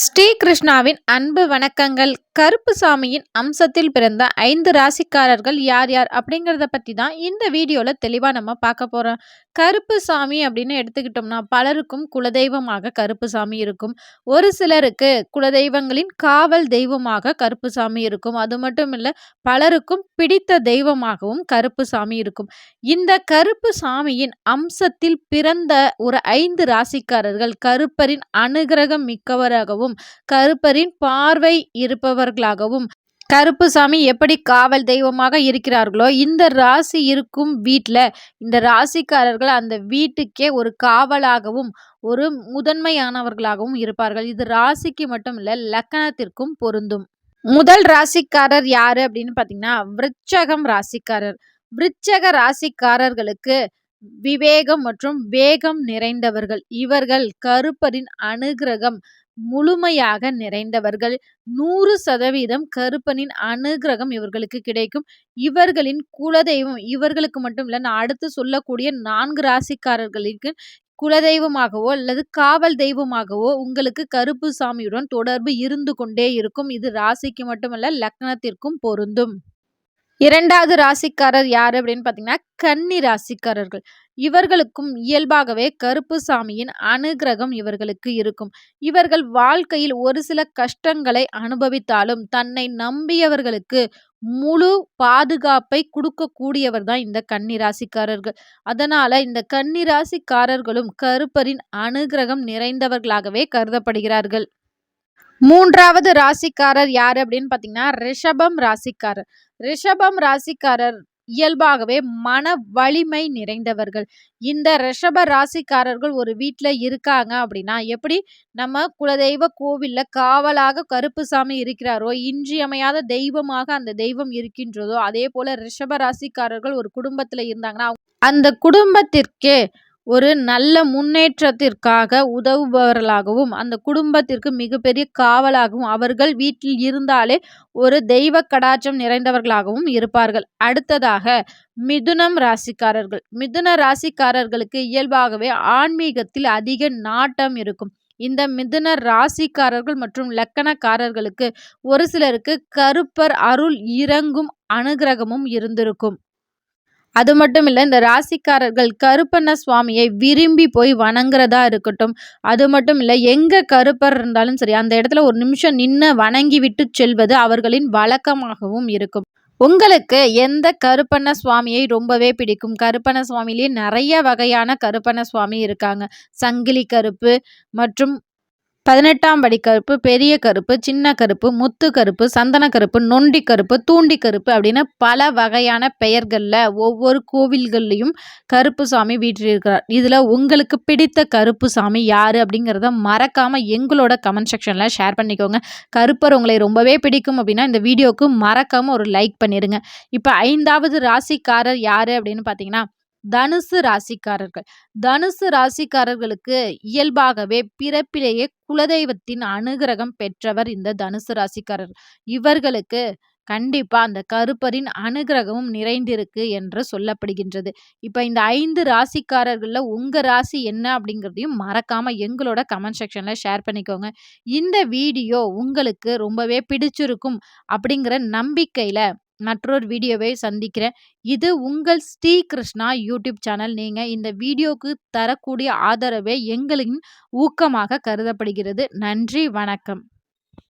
ஸ்ரீ கிருஷ்ணாவின் அன்பு வணக்கங்கள். கருப்புசாமியின் அம்சத்தில் பிறந்த 5 ராசிக்காரர்கள் யார் யார் அப்படிங்கிறத பற்றி தான் இந்த வீடியோவில் தெளிவாக நம்ம பார்க்க போகிறோம். கருப்புசாமி அப்படின்னு எடுத்துக்கிட்டோம்னா பலருக்கும் குலதெய்வமாக கருப்புசாமி இருக்கும். ஒரு சிலருக்கு குலதெய்வங்களின் காவல் தெய்வமாக கருப்புசாமி இருக்கும். அது மட்டும் இல்லை, பலருக்கும் பிடித்த தெய்வமாகவும் கருப்புசாமி இருக்கும். இந்த கருப்புசாமியின் அம்சத்தில் பிறந்த ஒரு 5 ராசிக்காரர்கள் கருப்பரின் அனுகிரகம் மிக்கவராகவும் கருப்பரின் பார்வை இருப்பவர்களாகவும் கருப்புசாமி எப்படி காவல் தெய்வமாக இருக்கிறார்களோ இந்த ராசி இருக்கும் வீட்டில் இந்த ராசிக்காரர்கள் அந்த வீட்டுக்கே ஒரு காவலாகவும் ஒரு முதன்மையானவர்களாகவும் இருப்பார்கள். இது ராசிக்கு மட்டும் இல்லை, லக்கணத்திற்கும் பொருந்தும். முதல் ராசிக்காரர் யாரு அப்படின்னு பார்த்தீங்கன்னா விருச்சகம் ராசிக்காரர். விருச்சக ராசிக்காரர்களுக்கு விவேகம் மற்றும் வேகம் நிறைந்தவர்கள். இவர்கள் கருப்பரின் அனுகிரகம் முழுமையாக நிறைந்தவர்கள். 100% கருப்பனின் அனுகிரகம் இவர்களுக்கு கிடைக்கும். இவர்களின் குலதெய்வம் இவர்களுக்கு மட்டும் இல்லை, நான் அடுத்து சொல்லக்கூடிய 4 ராசிக்காரர்களுக்கு குலதெய்வமாகவோ அல்லது காவல் தெய்வமாகவோ உங்களுக்கு கருப்புசாமியுடன் தொடர்பு இருந்து கொண்டே இருக்கும். இது ராசிக்கு மட்டுமல்ல, லக்னத்திற்கும் பொருந்தும். இரண்டாவது ராசிக்காரர் யாரு அப்படின்னு பார்த்தீங்கன்னா கன்னி ராசிக்காரர்கள். இவர்களுக்கும் இயல்பாகவே கருப்புசாமியின் அனுகிரகம் இவர்களுக்கு இருக்கும். இவர்கள் வாழ்க்கையில் ஒரு சில கஷ்டங்களை அனுபவித்தாலும் தன்னை நம்பியவர்களுக்கு முழு பாதுகாப்பை கொடுக்கக்கூடியவர் தான் இந்த கன்னி ராசிக்காரர்கள். அதனால இந்த கன்னி ராசிக்காரர்களும் கருப்பரின் அனுகிரகம் நிறைந்தவர்களாகவே கருதப்படுகிறார்கள். மூன்றாவது ராசிக்காரர் யாரு அப்படின்னு பார்த்தீங்கன்னா ரிஷபம் ராசிக்காரர். ரிஷபம் ராசிக்காரர் இயல்பாகவே மன வலிமை நிறைந்தவர்கள். இந்த ரிஷப ராசிக்காரர்கள் ஒரு வீட்டில் இருக்காங்க அப்படின்னா எப்படி நம்ம குலதெய்வ கோவில்ல காவலாக கருப்புசாமி இருக்கிறாரோ, இன்றியமையாத தெய்வமாக அந்த தெய்வம் இருக்கின்றதோ, அதே போல ரிஷப ராசிக்காரர்கள் ஒரு குடும்பத்தில் இருந்தாங்கன்னா அந்த குடும்பத்திற்கே ஒரு நல்ல முன்னேற்றத்திற்காக உதவுபவர்களாகவும் அந்த குடும்பத்திற்கு மிகப்பெரிய காவலாகவும் அவர்கள் வீட்டில் இருந்தாலே ஒரு தெய்வ கடாட்சம் நிறைந்தவர்களாகவும் இருப்பார்கள். அடுத்ததாக மிதுனம் ராசிக்காரர்கள். மிதுன ராசிக்காரர்களுக்கு இயல்பாகவே ஆன்மீகத்தில் அதிக நாட்டம் இருக்கும். இந்த மிதுன ராசிக்காரர்கள் மற்றும் லக்கணக்காரர்களுக்கு ஒரு சிலருக்கு கருப்பர் அருள் இறங்கும் அனுகிரகமும் இருந்திருக்கும். அது மட்டும் இல்லை, இந்த ராசிக்காரர்கள் கருப்பண்ண சுவாமியை விரும்பி போய் வணங்குறதா இருக்கட்டும். அது மட்டும் இல்லை, எங்கே கருப்பர் இருந்தாலும் சரி அந்த இடத்துல ஒரு நிமிஷம் நின்று வணங்கி விட்டு செல்வது அவர்களின் வழக்கமாகவும் இருக்கும். உங்களுக்கு எந்த கருப்பண்ண சுவாமியை ரொம்பவே பிடிக்கும்? கருப்பண்ண சுவாமியிலேயே நிறைய வகையான கருப்பண்ண சுவாமி இருக்காங்க. சங்கிலி கருப்பு மற்றும் 18ஆம் படி கருப்பு, பெரிய கருப்பு, சின்ன கருப்பு, முத்து கருப்பு, சந்தன கருப்பு, நொண்டி கருப்பு, தூண்டி கருப்பு அப்படின்னு பல வகையான பெயர்களில் ஒவ்வொரு கோவில்கள்லையும் கருப்புசாமி வீற்றிருக்கிறார். இதில் உங்களுக்கு பிடித்த கருப்புசாமி யார் அப்படிங்கிறத மறக்காமல் எங்களோட கமெண்ட் செக்ஷனில் ஷேர் பண்ணிக்கோங்க. கருப்பர் உங்களை ரொம்பவே பிடிக்கும் அப்படின்னா இந்த வீடியோவுக்கு மறக்காமல் ஒரு லைக் பண்ணிடுங்க. இப்போ 5வது ராசிக்காரர் யார் அப்படின்னு பார்த்தீங்கன்னா தனுசு ராசிக்காரர்கள். தனுசு ராசிக்காரர்களுக்கு இயல்பாகவே பிறப்பிலேயே குலதெய்வத்தின் அனுகிரகம் பெற்றவர் இந்த தனுசு ராசிக்காரர். இவர்களுக்கு கண்டிப்பா அந்த கருப்பரின் அனுகிரகமும் நிறைந்திருக்கு என்று சொல்லப்படுகின்றது. இப்ப இந்த 5 ராசிக்காரர்கள்ல உங்க ராசி என்ன அப்படிங்கிறதையும் மறக்காம எங்களோட கமெண்ட் செக்ஷன்ல ஷேர் பண்ணிக்கோங்க. இந்த வீடியோ உங்களுக்கு ரொம்பவே பிடிச்சிருக்கும் அப்படிங்கிற நம்பிக்கையில மற்றொரு வீடியோவை சந்திக்கிறேன். இது உங்கள் ஸ்ரீ கிருஷ்ணா யூடியூப் சேனல். நீங்கள் இந்த வீடியோவுக்கு தரக்கூடிய ஆதரவே எங்களின் ஊக்கமாக கருதப்படுகிறது. நன்றி, வணக்கம்.